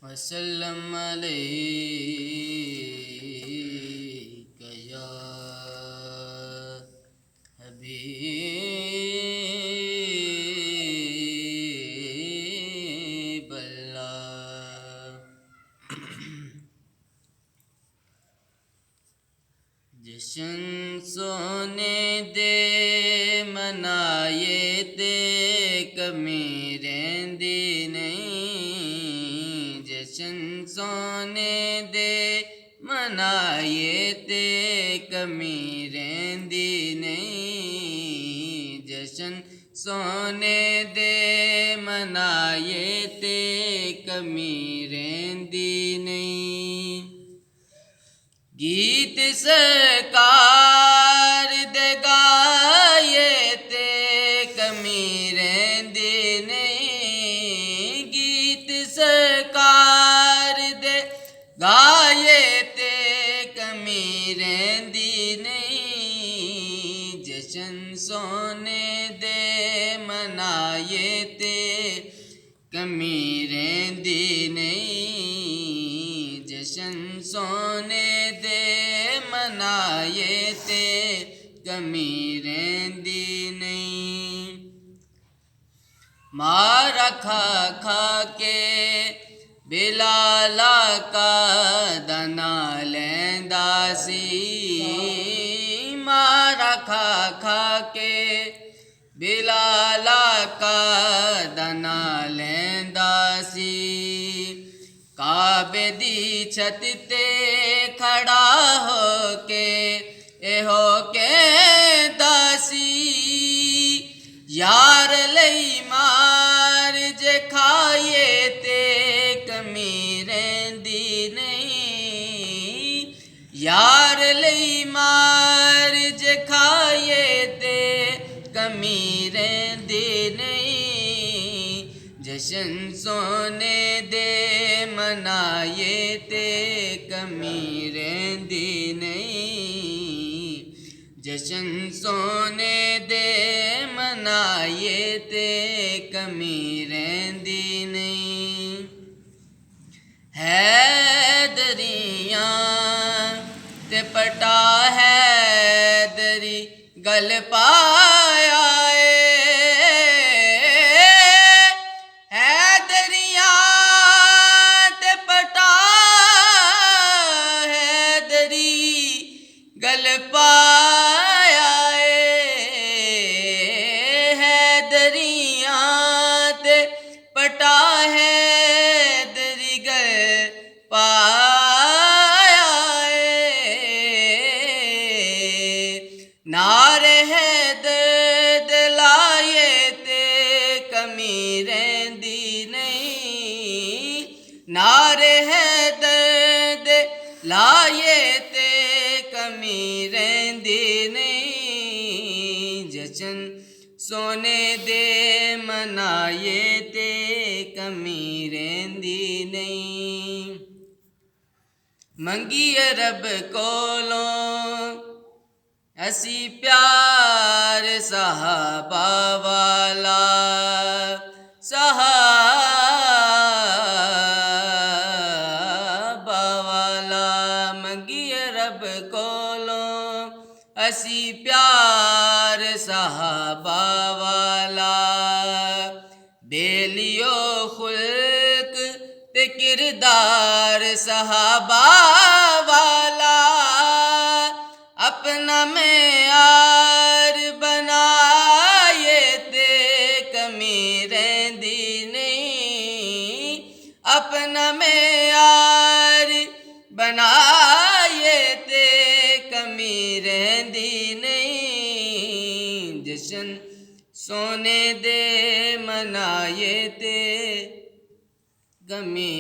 वसल्लम अलैका या हबीबल्लाह। जशन सोने दे मनाए ते कमी रहिंदी नहीं। जशन सोने दे मनाए ते कमी रहिंदी नहीं। जशन सोने दे मनाए ते कमी रहिंदी नहीं। गीत सरकार दे गाए ते कमी रहिंदी नहीं। गीत सरकार दे गाए ते कमी रहिंदी नहीं। जशन सोने दे मनाए ते कमी रहिंदी नहीं। जशन सोने दे मनाए ते कमी रहिंदी नहीं। मारा खा खा के बिलाला का दाना लैंदा सी। मारा खा खा के बिलाला का दाना लैंदा सी। काबे दी छत ते खड़ा हो के एहो कहंदा सी। यार लई मार जे खाए ते कमी रहिंदी नहीं। यार लई मार जे खाए ते कमी रहिंदी नहीं। जशन सोने दे मनाए ते कमी रहिंदी नहीं। जशन सोने दे मनाए ते कमी रहिंदी नहीं। हैदरियां ते पटा हैदरी गल पाया गल पाया हैदरियां ते पटा हैदरी गल पाया। नारे हैदर लाए ते कमी रहिंदी नहीं। नारे हैदर लाए ते कमी रहिंदी नहीं। जशन सोने दे मनाए ते कमी रहिंदी नहीं। मंगिए रब कोलों असी प्यार सहाबा वाला। सहाबा वाला मंगिए रब कोलों असी प्यार सहाबा वाला। बेलियो खुल्क ते किरदार सहाबा वाला। अपना मेयार बनाए ते कमी रहिंदी नहीं। अपना मेयार बनाए ते कमी रहिंदी नहीं। जशन सोने दे मनाए ते कमी